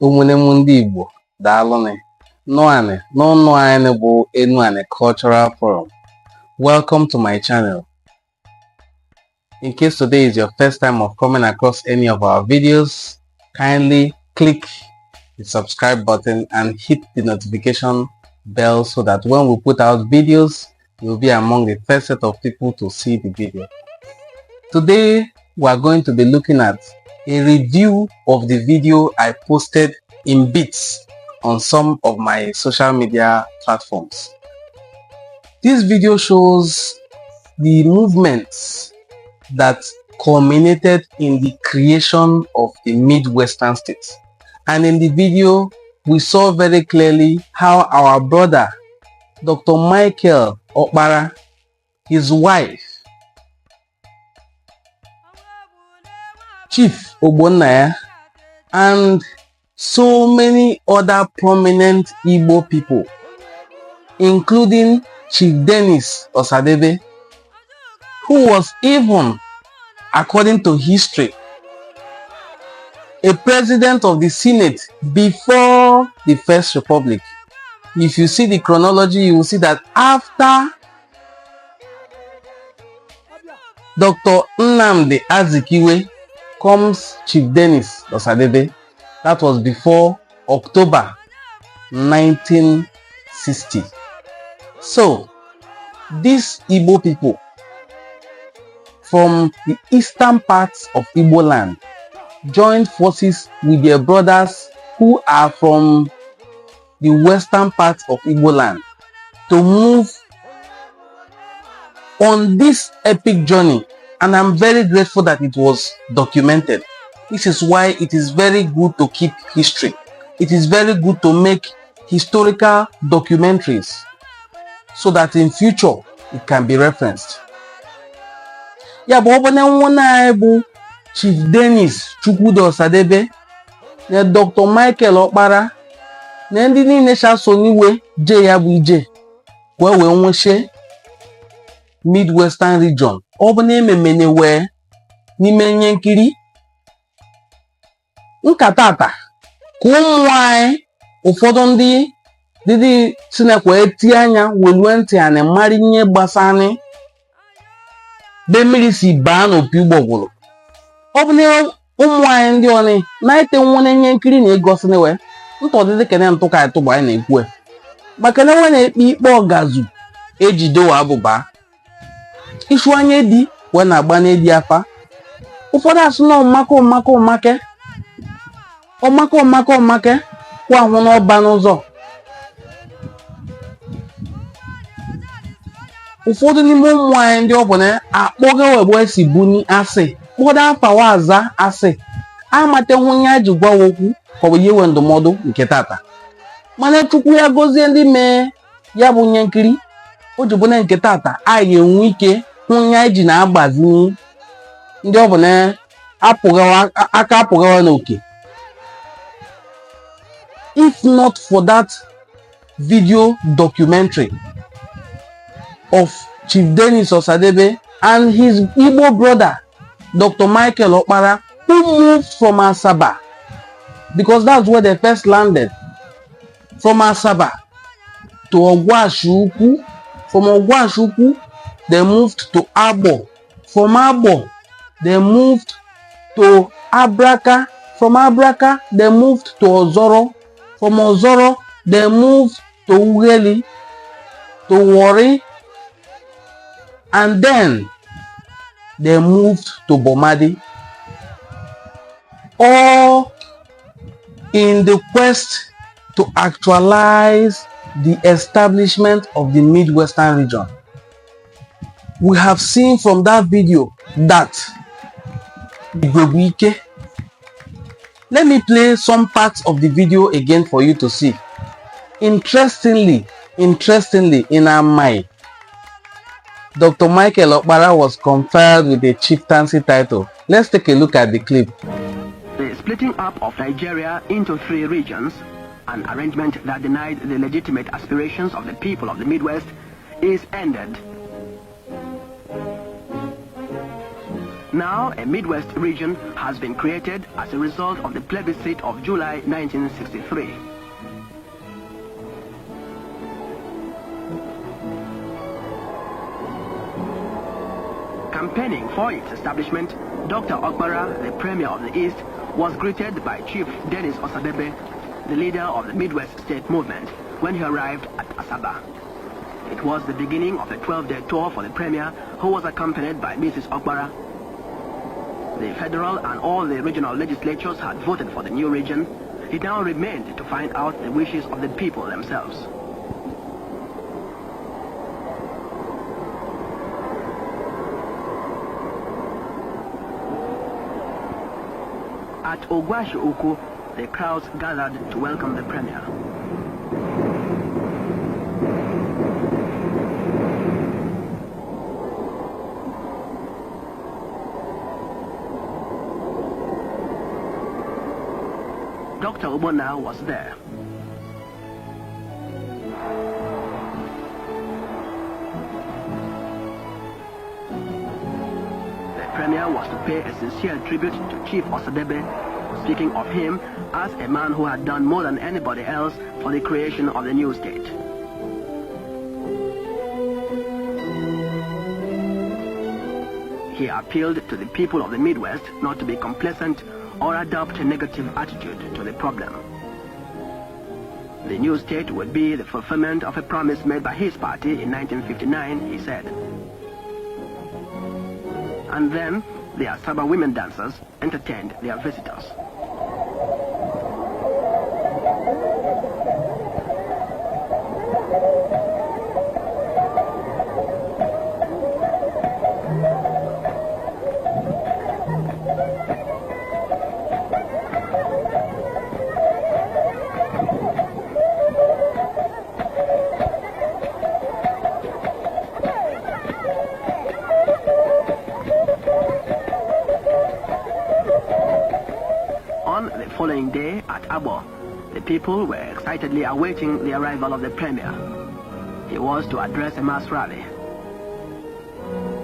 Ụmụnne m ndị Igbo, daalụnụ. N'ọnụ anyị bụ Enuani Cultural Forum. Welcome to my channel. In case today is your first time of coming across any of our videos, kindly click the subscribe button and hit the notification bell so that when we put out videos, you'll be among the first set of people to see the video. Today, we are going to be looking at a review of the video I posted in bits on some of my social media platforms. This video shows the movements that culminated in the creation of the Midwestern State. And in the video, we saw very clearly how our brother, Dr. Michael Okpara, his wife, Chief Ogbonnaya, and so many other prominent Igbo people, including Chief Dennis Osadebay, who was even, according to history, a president of the Senate before the First Republic. If you see the chronology, you will see that after Dr. Nnamdi Azikiwe comes Chief Dennis Osadebay. That was before October 1960. So, these Igbo people from the eastern parts of Igbo land joined forces with their brothers who are from the western parts of Igbo land to move on this epic journey. And I'm very grateful that it was documented. This is why it is very good to keep history. It is very good to make historical documentaries so that in future it can be referenced. Yeah, but when Chief Dennis Chukwude Osadebay, Dr. Michael Okpara, ndị niile so niwe je ya bụ ije wee nweshe Midwestern region. Ọ bụ na-ememene wee n'ime nye nkiri nkatata ka ụmụ anyị ụfọdụ ndị sinekwa eti anya welue ntị anyị mara ihe gbasara be mmiri si baa n'opi ụgbọgwụrụ. Ọ bụ na ụmụ anyị ndị ọnị na-ete nwone nye nkiri na-egosi we ntọdịdị kene ntụka ịtụgba anyị na-ekwu maka na nwe na-ekpe ikpe ọgazu ejidewa abụba isu anya di wee na-agba n'edi afa. Ụfọdụ asụ na ọmake kwa ahụ n'ọba n'ụzọ. Ụfọdụ n'ime ụmụ anyị ndị ọ bụ na akpọga wegbo esi buni asị ụfọdụ afawa aza asị amate nwunye aji gwa okwu ka ọ bụ yewe ndụmọdụ nke tata, mana Chukwu ya gozie ndị mee ya bụ nye nkiri o ji bụ na nke tata anyị enwe ike nwunye anyị na-agbazinye ndị ọ bụ na aka apụgawa n'oke. If not for that video documentary of Chief Dennis Osadebay and his Igbo brother Dr. Michael Okpara, who moved from Asaba, because that's where they first landed, from Asaba to Ogwashukwu. From Ogwashukwu they moved to Abo. From Abo they moved to Abraka. From Abraka they moved to Ozoro. From Ozoro they moved to Ugeli, to Warri, and then they moved to Bomadi, all in the quest to actualize the establishment of the Midwestern region. We have seen from that video that let me play some parts of the video again for you to see. Interestingly, in our mind, Dr. Michael Okpara was conferred with a chieftaincy title. Let's take a look at the clip. The splitting up of Nigeria into 3 regions, an arrangement that denied the legitimate aspirations of the people of the Midwest, is ended. Now, a Midwest region has been created as a result of the plebiscite of July 1963. Campaigning for its establishment, Dr. Okpara, the Premier of the East, was greeted by Chief Dennis Osadebay, the leader of the Midwest State movement, when he arrived at Asaba. It was the beginning of a 12-day tour for the Premier, who was accompanied by Mrs. Okpara. The federal and all the regional legislatures had voted for the new region. It now remained to find out the wishes of the people themselves. At Ogwashi Uku, the crowds gathered to welcome the Premier. Dr. Obona was there. The Premier was to pay a sincere tribute to Chief Osadebay, speaking of him as a man who had done more than anybody else for the creation of the new state. He appealed to the people of the Midwest not to be complacent or adopt a negative attitude to the problem. The new state would be the fulfillment of a promise made by his party in 1959, he said. And then, the Asaba women dancers entertained their visitors. Following day at Abo, the people were excitedly awaiting the arrival of the Premier. He was to address a mass rally.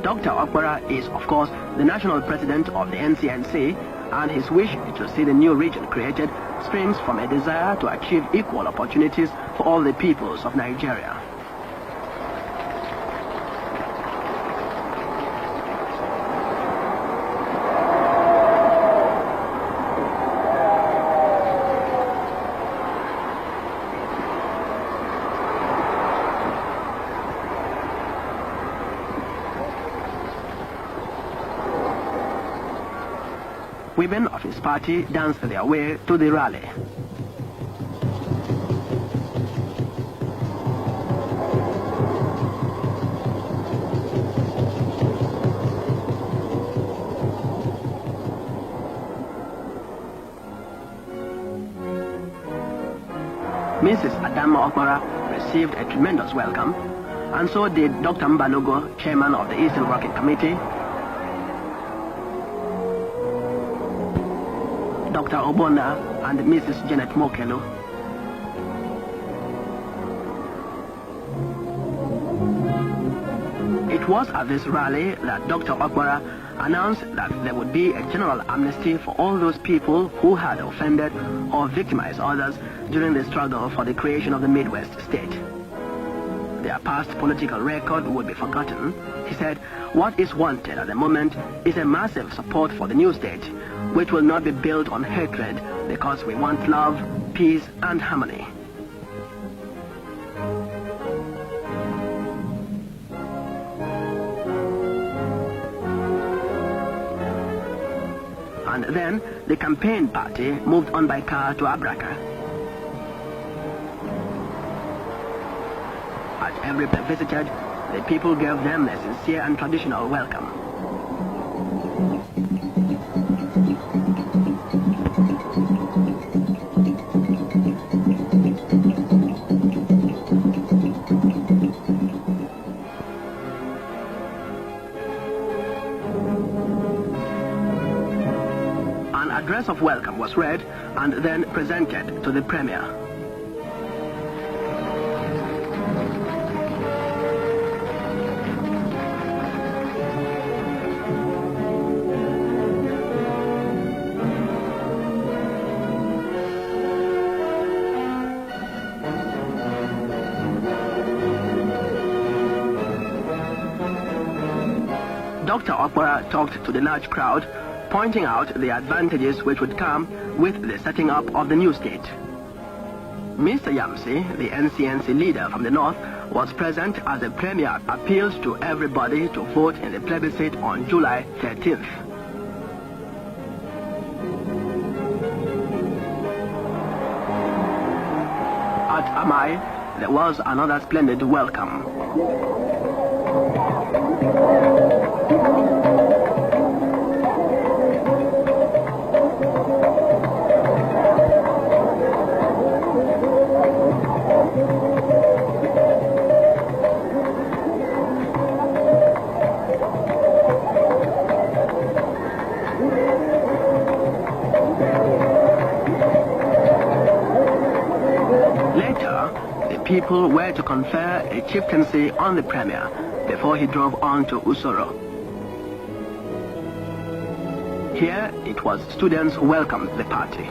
Dr. Okpara is, of course, the national president of the NCNC, and his wish to see the new region created springs from a desire to achieve equal opportunities for all the peoples of Nigeria. Women of his party danced their way to the rally. Mrs. Adama Okpara received a tremendous welcome, and so did Dr. Mbanogo, chairman of the Eastern Working Committee, Dr. Obona and Mrs. Janet Mokelu. It was at this rally that Dr. Okpara announced that there would be a general amnesty for all those people who had offended or victimized others during the struggle for the creation of the Midwest State. Their past political record would be forgotten. He said, what is wanted at the moment is a massive support for the new state, which will not be built on hatred, because we want love, peace, and harmony. And then the campaign party moved on by car to Abraka. At every place visited, the people gave them a sincere and traditional welcome. An address of welcome was read and then presented to the Premier. Dr. Okpara talked to the large crowd, pointing out the advantages which would come with the setting up of the new state. Mr. Yamsi, the NCNC leader from the north, was present as the Premier appealed to everybody to vote in the plebiscite on July 13th. At Amai, there was another splendid welcome. People were to confer a chieftaincy on the Premier before he drove on to Usoro. Here, it was students who welcomed the party.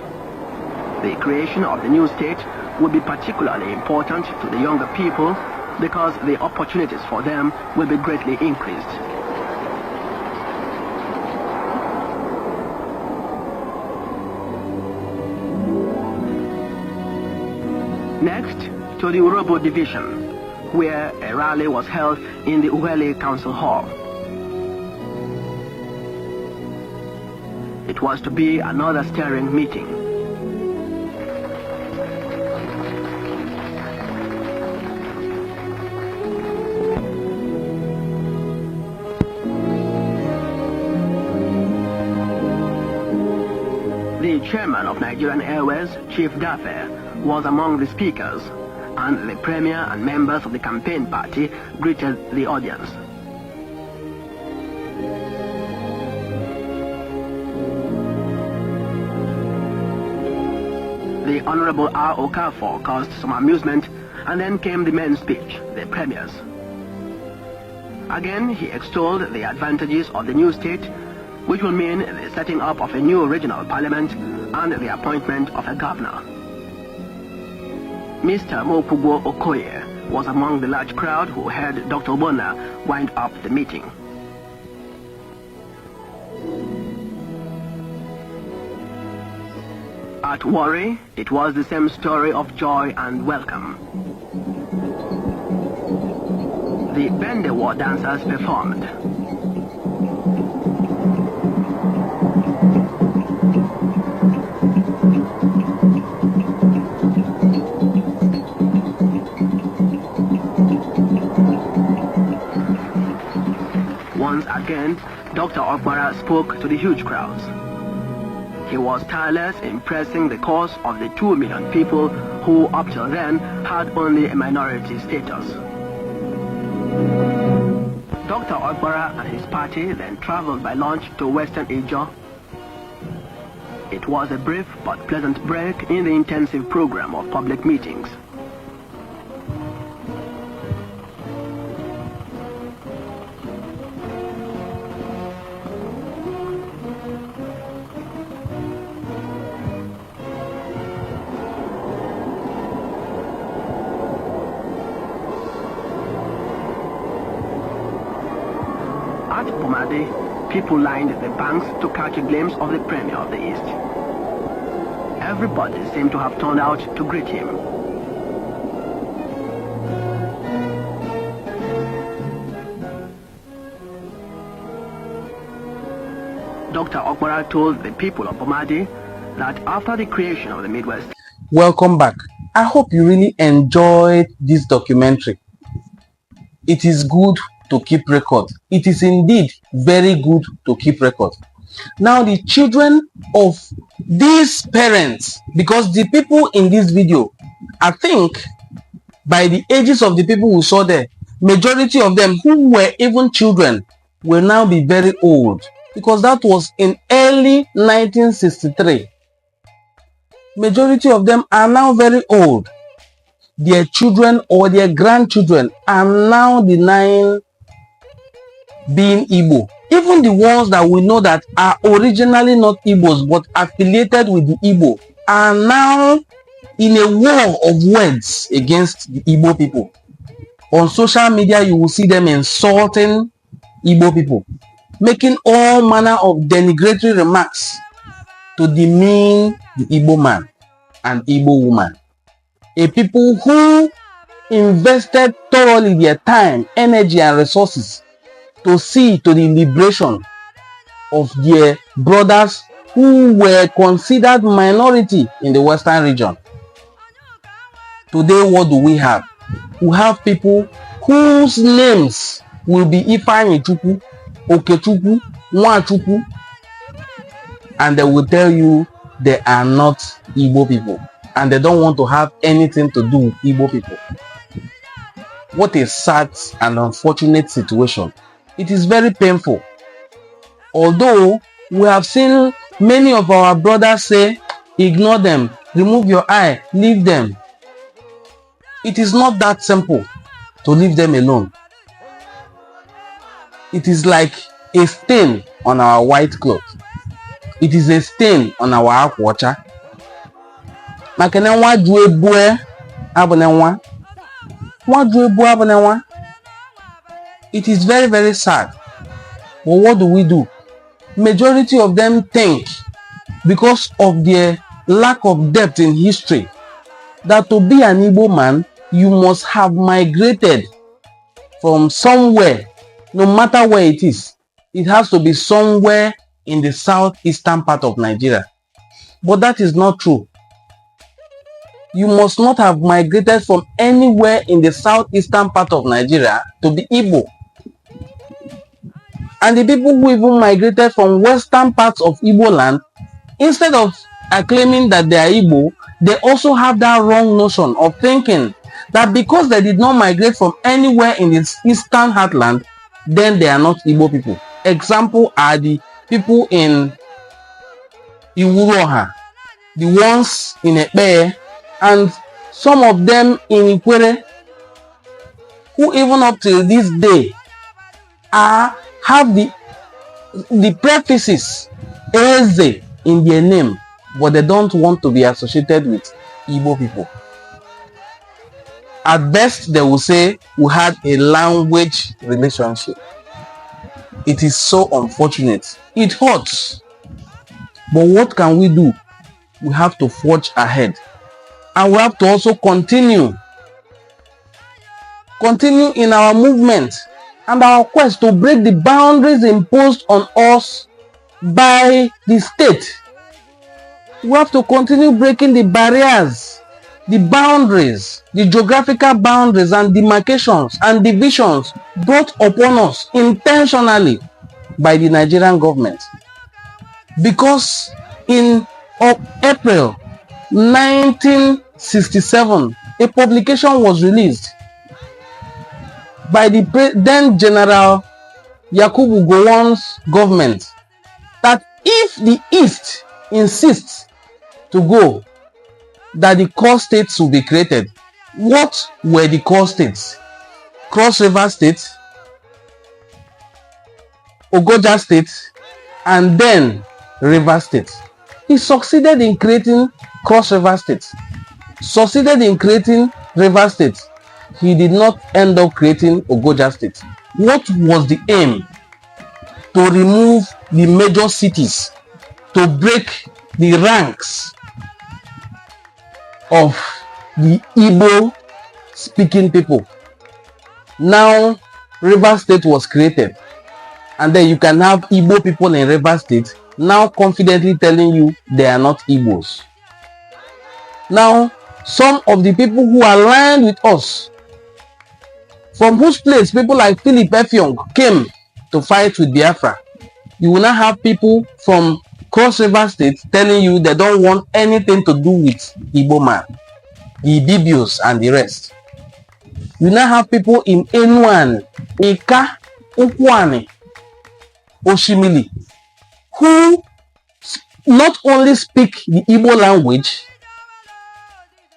The creation of the new state would be particularly important to the younger people because the opportunities for them will be greatly increased. Next, to the Urobo division, where a rally was held in the Uwele Council Hall. It was to be another stirring meeting. The chairman of Nigerian Airways, Chief Dafe, was among the speakers, and the Premier and members of the campaign party greeted the audience. The Honorable R. Okafor caused some amusement, and then came the main speech, the Premier's. Again, he extolled the advantages of the new state, which will mean the setting up of a new regional parliament and the appointment of a governor. Mr. Mopugwo Okoye was among the large crowd who heard Dr. Obona wind up the meeting. At Warri, it was the same story of joy and welcome. The Bende War dancers performed. Once again, Dr. Okpara spoke to the huge crowds. He was tireless in pressing the cause of the 2 million people who up till then had only a minority status. Dr. Okpara and his party then traveled by launch to Western Ijo. It was a brief but pleasant break in the intensive program of public meetings. At Pomade, people lined the banks to catch a glimpse of the Premier of the East. Everybody seemed to have turned out to greet him. Dr. Okpara told the people of Pomade that after the creation of the Midwest... Welcome back. I hope you really enjoyed this documentary. It is good to keep record. It is indeed very good to keep record. Now the children of these parents, because the people in this video, I think by the ages of the people who saw there, majority of them who were even children will now be very old, because that was in early 1963. Majority of them are now very old. Their children or their grandchildren are now denying being Igbo. Even the ones that we know that are originally not Igbos but affiliated with the Igbo are now in a war of words against the Igbo people. On social media, you will see them insulting Igbo people. making all manner of denigratory remarks to demean the Igbo man and Igbo woman. A people who invested thoroughly their time, energy, and resources to see to the liberation of their brothers who were considered minority in the Western region. Today, what do we have? We have people whose names will be Ifeanyi Chukwu, Okechukwu, Nwachukwu, and they will tell you they are not Igbo people and they don't want to have anything to do with Igbo people. What a sad and unfortunate situation. It is very painful. Although we have seen many of our brothers say, ignore them, remove your eye, leave them. It is not that simple to leave them alone. It is like a stain on our white cloth. It is a stain on our aquacha. It is very, very sad. But what do? Majority of them think, because of their lack of depth in history, that to be an Igbo man, you must have migrated from somewhere, no matter where it is. It has to be somewhere in the southeastern part of Nigeria. But that is not true. You must not have migrated from anywhere in the southeastern part of Nigeria to be Igbo. And the people who even migrated from western parts of Igbo land, instead of claiming that they are Igbo, they also have that wrong notion of thinking that because they did not migrate from anywhere in the eastern heartland, then they are not Igbo people. Example are the people in Iwuroha, the ones in Okpara, and some of them in Ikwere, who even up till this day have the prefixes Eze in their name, but they don't want to be associated with Igbo people. At best, they will say we had a language relationship. It is so unfortunate. It hurts. But what can we do? We have to forge ahead. And we have to also continue in our movement and our quest to break the boundaries imposed on us by the state. We have to continue breaking the barriers, the boundaries, the geographical boundaries and demarcations and divisions brought upon us intentionally by the Nigerian government. Because in April 1967, a publication was released by the then General Yakubu Gowon's government that if the East insists to go, that the core states will be created. What were the core states? Cross River State, Ogoja State, and then River State. He succeeded in creating Cross River State, succeeded in creating River State. He did not end up creating Ogoja State. What was the aim? To remove the major cities, to break the ranks of the Igbo speaking people. Now River State was created, and then you can have Igbo people in River State now confidently telling you they are not Igbos. Now some of the people who aligned with us, from whose place people like Philip Effiong came to fight with Biafra, you will now have people from Cross River State telling you they don't want anything to do with Igbo man, the Ibibios and the rest. You now have people in Enuan, Eka, Ukwane, Oshimili, who not only speak the Igbo language,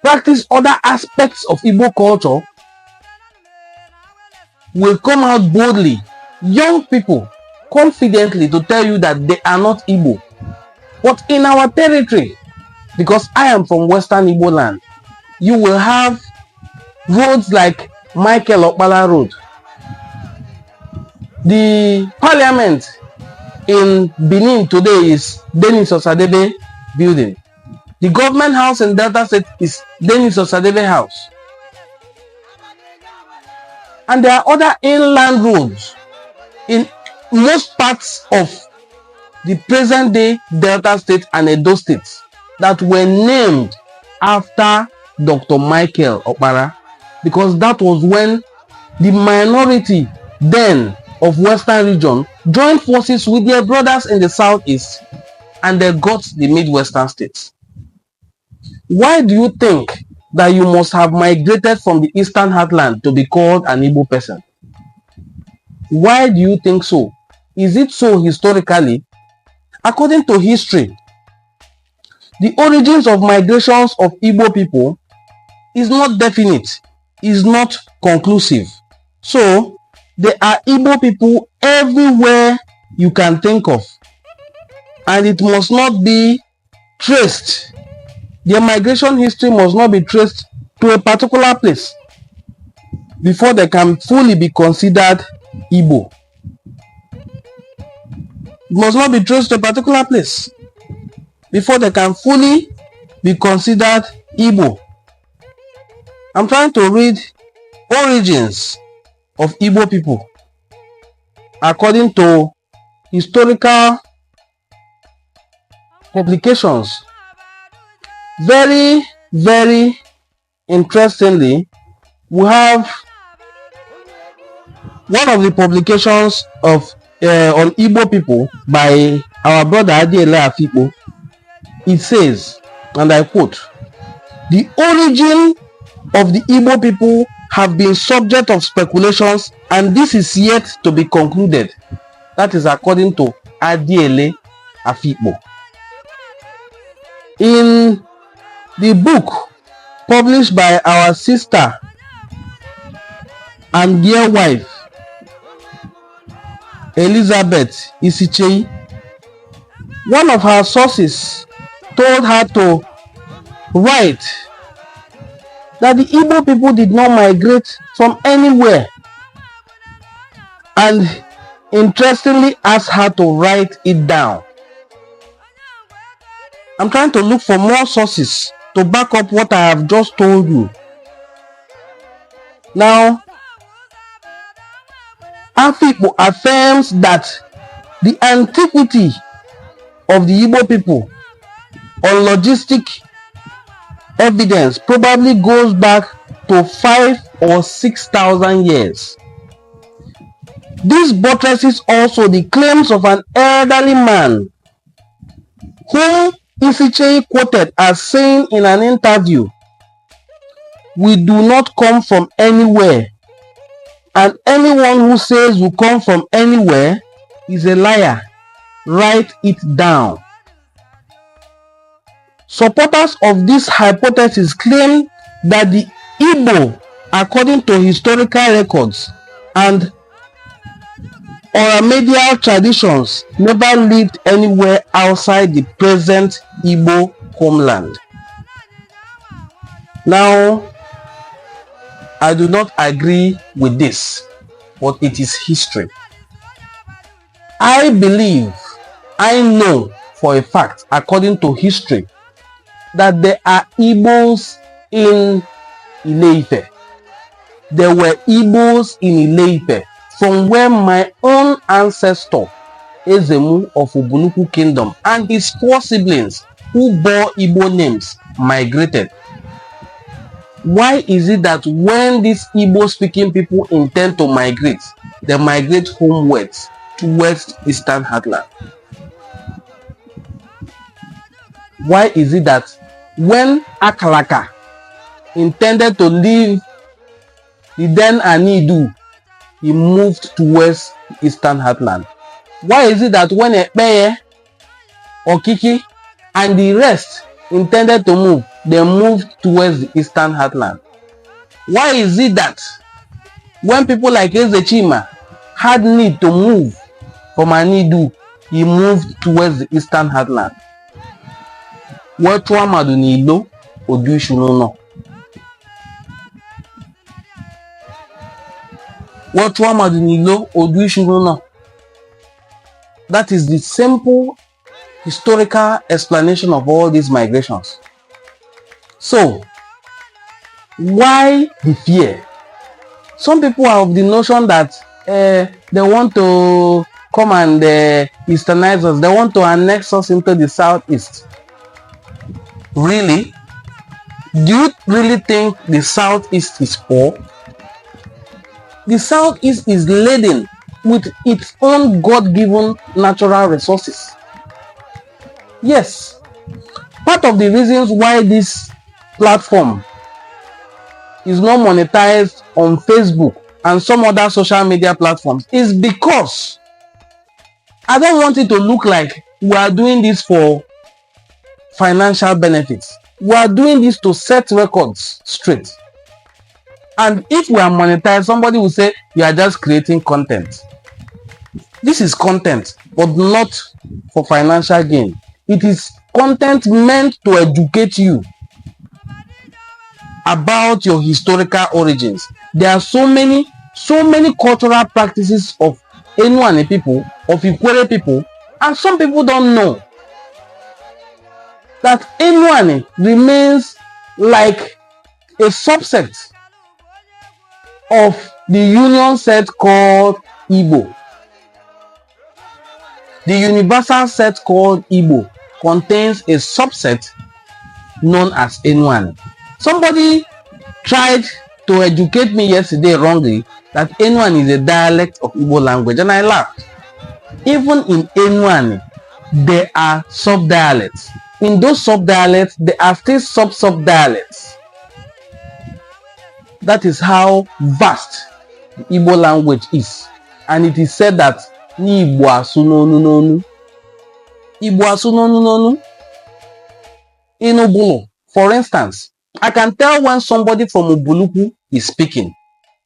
practice other aspects of Igbo culture, will come out boldly, young people, confidently to tell you that they are not Igbo. But in our territory, because I am from Western Igbo land, you will have roads like Michael Okpara Road. The parliament in Benin today is Dennis Osadebay building. The government house in Delta State is Dennis Osadebay house. And there are other inland roads in most parts of the present day Delta State and Edo States that were named after Dr. Michael Okpara, because that was when the minority then of Western region joined forces with their brothers in the Southeast and they got the Midwestern states. Why do you think that you must have migrated from the Eastern Heartland to be called an Igbo person? Why do you think so? Is it so historically? According to history, the origins of migrations of Igbo people is not definite, is not conclusive. So, there are Igbo people everywhere you can think of, and it must not be traced. Their migration history must not be traced to a particular place before they can fully be considered Igbo. It must not be traced to a particular place before they can fully be considered Igbo. I'm trying to read origins of Igbo people according to historical publications. Very, very interestingly, we have one of the publications of on Igbo people by our brother Adiele Afikpo. It says, and I quote, "The origin of the Igbo people have been subject of speculations, and this is yet to be concluded." That is according to Adiele Afikpo. In the book published by our sister and dear wife Elizabeth Isichei, one of her sources told her to write that the Igbo people did not migrate from anywhere, and interestingly asked her to write it down. I'm trying to look for more sources to back up what I have just told you. Now, Afikpo affirms that the antiquity of the Igbo people on logistic evidence probably goes back to 5,000 or 6,000 years. This buttresses also the claims of an elderly man whom Isichei quoted as saying in an interview, "We do not come from anywhere, and anyone who says we come from anywhere is a liar. Write it down." Supporters of this hypothesis claim that the Igbo, according to historical records and oral traditions, never lived anywhere outside the present Igbo homeland. Now, I do not agree with this, but it is history. I believe, I know for a fact, according to history, that there are Igbos in Ile-Ife. There were Igbos in Ile-Ife from where my own ancestor, Ezemu of Obunuku Kingdom, and his 4 siblings who bore Igbo names migrated. Why is it that when these Igbo-speaking people intend to migrate, they migrate homewards towards Eastern Heartland? Why is it that when Akalaka intended to leave the then Anidu, he moved towards Eastern Heartland? Why is it that when Ekpeye, Okiki, and the rest intended to move, they moved towards the Eastern Heartland? Why is it that when people like Ezechima had need to move from Anidu, he moved towards the Eastern Heartland? What Tuamadu Nilo Oduishuno? What Tuamadu Nilo Oduishuno? That is the simple historical explanation of all these migrations. So, why the fear? Some people are of the notion that they want to come and easternize us. They want to annex us into the southeast. Really? Do you really think the southeast is poor? The southeast is laden with its own God-given natural resources. Yes. Part of the reasons why this platform is not monetized on Facebook and some other social media platforms is because I don't want it to look like we are doing this for financial benefits. We are doing this to set records straight. And if we are monetized, somebody will say you are just creating content. This is content, but not for financial gain. It is content meant to educate you about your historical origins. There are so many cultural practices of Enuane people, of Ikwere people, and some people don't know that Enuane remains like a subset of the union set called Igbo. The universal set called Igbo contains a subset known as Enuane. Somebody tried to educate me yesterday wrongly that Enuane is a dialect of Igbo language, and I laughed. Even in Enuane, there are sub-dialects. In those sub-dialects, there are still sub-dialects. That is how vast the Igbo language is. And it is said that Igbo asunonu. Igbo asunonu. In Ubulu, for instance, I can tell when somebody from Ubuluku is speaking.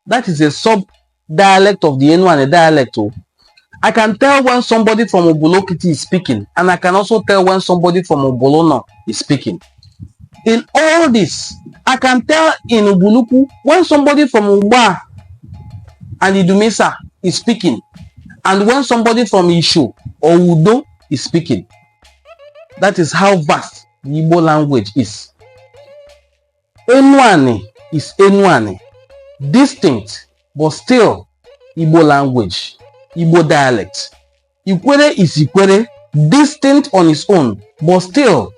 That is a sub-dialect of the Enuane dialect. I can tell when somebody from Ubulokiti is speaking, and I can also tell when somebody from Ubolono is speaking. In all this, I can tell in Ubuluku when somebody from Ugba and Idumisa is speaking, and when somebody from Ishu or Udo is speaking. That is how vast the Igbo language is. Enuane is Enuane, distinct but still Igbo language, Igbo dialect. Ikwere is Ikwere, distinct on its own but still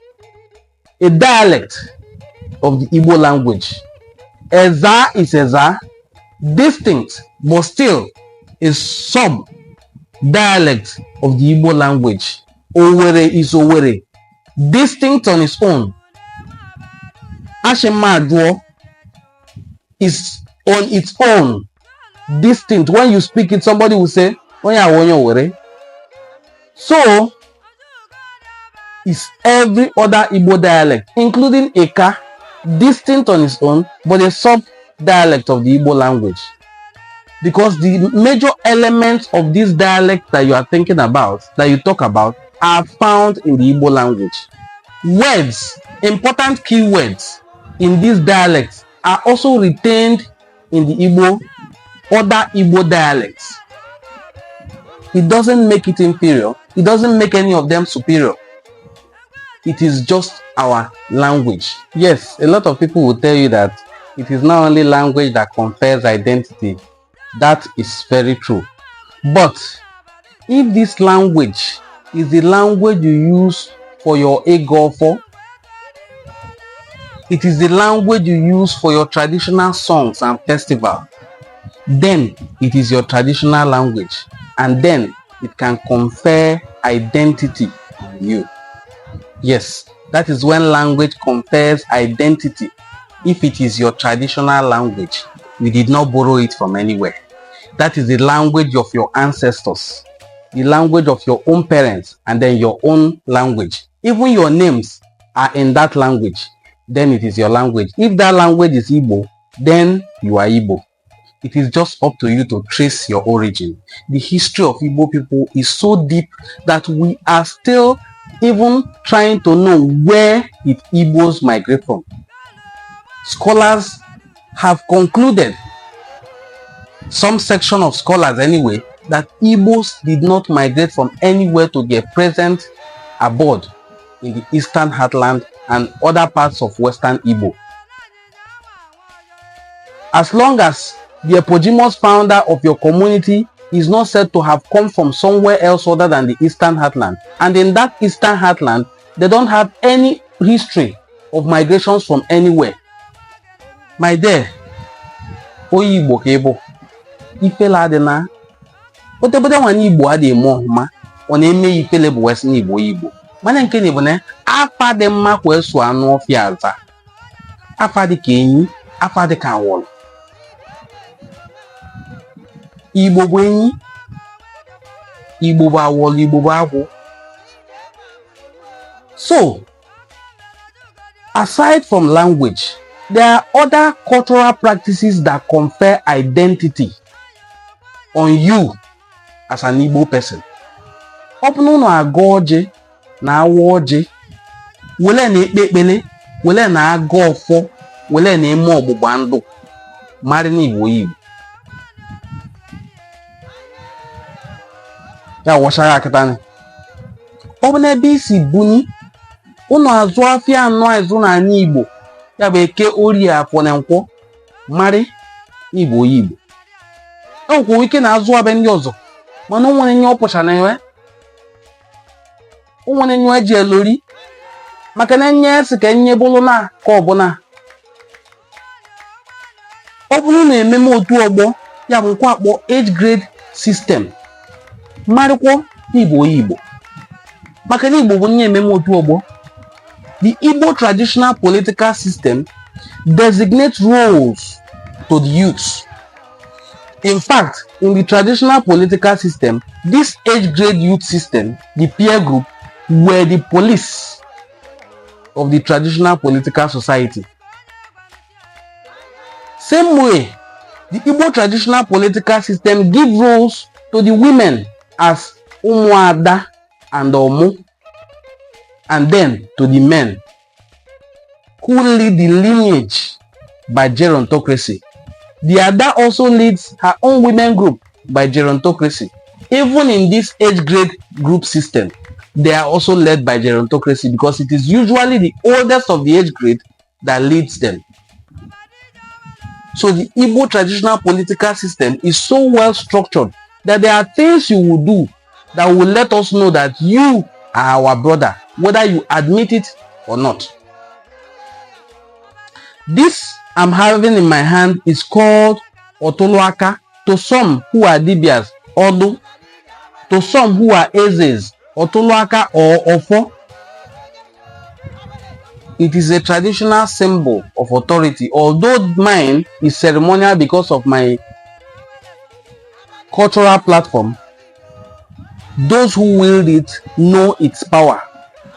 a dialect of the Igbo language. Eza is Eza, distinct but still a sub-dialect of the Igbo language. Owere is Owere, distinct on its own. Ashemadwo is on its own, distinct. When you speak it, somebody will say, Owere. So is every other Igbo dialect, including Eka, distinct on its own, but a sub-dialect of the Igbo language. Because the major elements of this dialect that you are thinking about, that you talk about, are found in the Igbo language. Words, important keywords in these dialects are also retained in the Igbo, other Igbo dialects. It doesn't make it inferior. It doesn't make any of them superior. It is just our language. Yes, a lot of people will tell you that it is not only language that confers identity. That is very true. But if this language is the language you use for your egofo, it is the language you use for your traditional songs and festival, then it is your traditional language, and then it can confer identity on you. Yes, that is when language confers identity. If it is your traditional language, you did not borrow it from anywhere. That is the language of your ancestors, the language of your own parents, and then your own language. Even your names are in that language, then it is your language. If that language is Igbo, then you are Igbo. It is just up to you to trace your origin. The history of Igbo people is so deep that we are still even trying to know where the Igbos migrate from. Scholars have concluded, some section of scholars anyway, that Igbos did not migrate from anywhere to their present abode in the Eastern Heartland and other parts of Western Igbo. As long as the eponymous founder of your community is not said to have come from somewhere else other than the Eastern Heartland, and in that Eastern Heartland, they don't have any history of migrations from anywhere. My dear, oyi Igbo ka Igbo, ifele adịna, otebodo nwanyị Igbo adị eme ọhụma, ọ na-eme ifele bụ wesi n'Igbo Igbo. Mana nke na Igbo na afa dị mma kwa eso anụ ọfịa aza, afa dị ka enyi, afa dị ka awọlụ. Igbo bụ enyi, Igbo bụ awọlụ, Igbo bụ agwụ. So, aside from language, there are other cultural practices that confer identity on you as an Igbo person. Ọ bụrụ na agụ ọjị na awa ọjị, wele na ekpe ekpele, wele na agụ ọfọ, wele na eme ọgbụgba ndụ, mara na Igbo Igbo. Ya wachara akịta. Ọ bụ n'ebe isi buni, ụnụ azụ afịa anọ azụ na anyị Igbo, ya bụ Eke, Orie, Afọ na Nkwọ, mari Igbo Igbo. O nwekwa ike na azụ abe ndị ọzọ, mana o nwere nye ọpụcha na enwe, o nwere nye eji elori, maka na nye esi ka nye bụrụ na ka ọ bụ na ọ bụrụ na ememe otu ọgbọ, ya bụ nkwa akpọ age grade system, marịkwa Igbo Igbo. Maka na Igbo bụ nye ememe otu ọgbọ. The Igbo traditional political system designates roles to the youths. In fact, in the traditional political system, this age grade youth system, the peer group, were the police of the traditional political society. Same way, the Igbo traditional political system gives roles to the women as Umuada and Omu, and then to the men who lead the lineage by gerontocracy. The Ada also leads her own women group by gerontocracy. Even in this age grade group system, they are also led by gerontocracy because it is usually the oldest of the age grade that leads them. So the Igbo traditional political system is so well structured that there are things you will do that will let us know that you are our brother, whether you admit it or not. This I'm having in my hand is called Otoluaka. To some who are Dibias, Odu. To some who are Ezes, Otoluaka or Ofo. It is a traditional symbol of authority, although mine is ceremonial because of my cultural platform. Those who wield it know its power.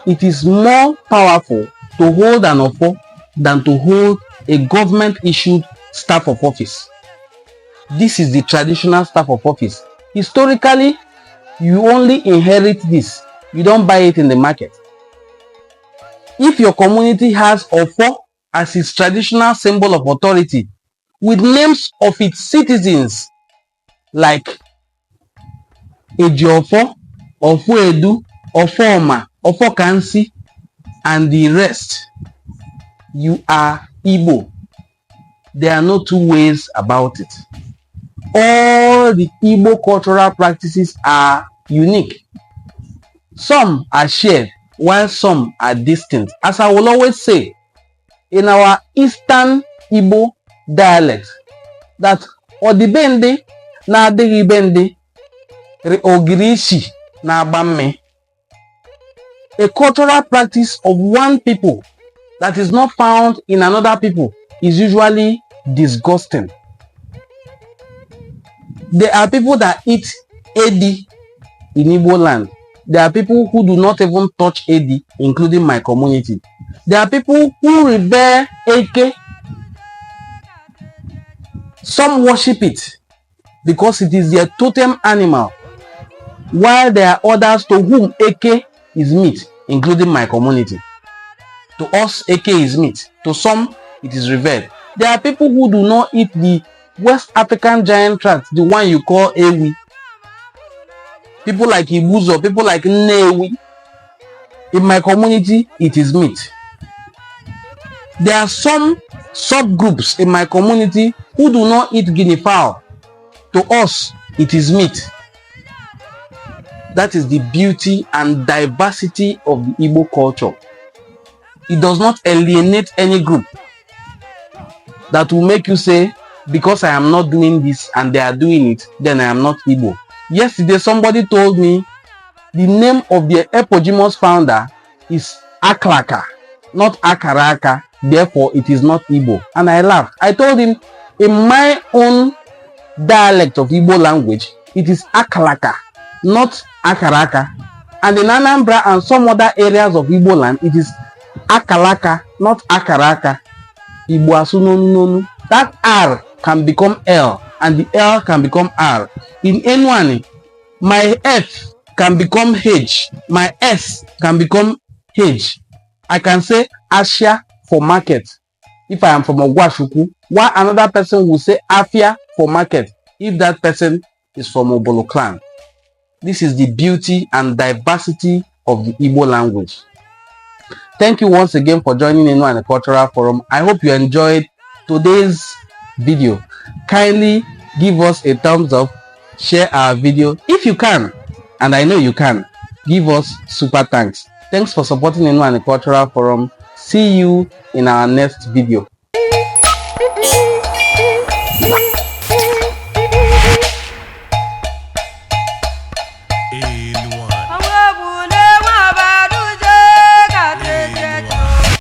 It is more powerful to hold an Ofo than to hold a government-issued staff of office. This is the traditional staff of office. Historically, you only inherit this. You don't buy it in the market. If your community has Ofo as its traditional symbol of authority, with names of its citizens like Ejiofo, Ofo Edu, Ofo Oma, Ofo Kansi, and the rest, you are Igbo. There are no two ways about it. All the Igbo cultural practices are unique. Some are shared, while some are distinct. As I will always say, in our Eastern Igbo dialect, that Odibende na Adigibende, Ogirishi na Abamme. A cultural practice of one people that is not found in another people is usually disgusting. There are people that eat Edi in Igbo land. There are people who do not even touch Edi, including my community. There are people who revere Eke. Some worship it because it is their totem animal, while there are others to whom Eke is meat, including my community. To us, Eke is meat. To some, it is revered. There are people who do not eat the West African giant rat, the one you call Ewi. people like Igbos, people like Nnewi. In my community, it is meat. There are some subgroups in my community who do not eat guinea fowl. To us, it is meat. That is the beauty and diversity of the Igbo culture. It does not alienate any group that will make you say, because I am not doing this and they are doing it, then I am not Igbo. Yesterday, somebody told me the name of the eponymous founder is Aklaka, not Akaraka. Therefore, it is not Igbo. And I laughed. I told him, in my own dialect of Igbo language, it is Aklaka, not Akaraka. And in Anambra and some other areas of Igbo land, it is Akalaka, not Akaraka. Igbo asunonu. That R can become L, and the L can become R. In Enwani, my F can become H, my S can become H. I can say Asia for market if I am from Ogwashuku, while another person will say Afia for market if that person is from Obolo clan. This is the beauty and diversity of the Igbo language. Thank you once again for joining Enwani Cultural Forum. I hope you enjoyed today's video. Kindly give us a thumbs up, share our video if you can, and I know you can. Give us super thanks. Thanks for supporting Enwani Cultural Forum. See you in our next video.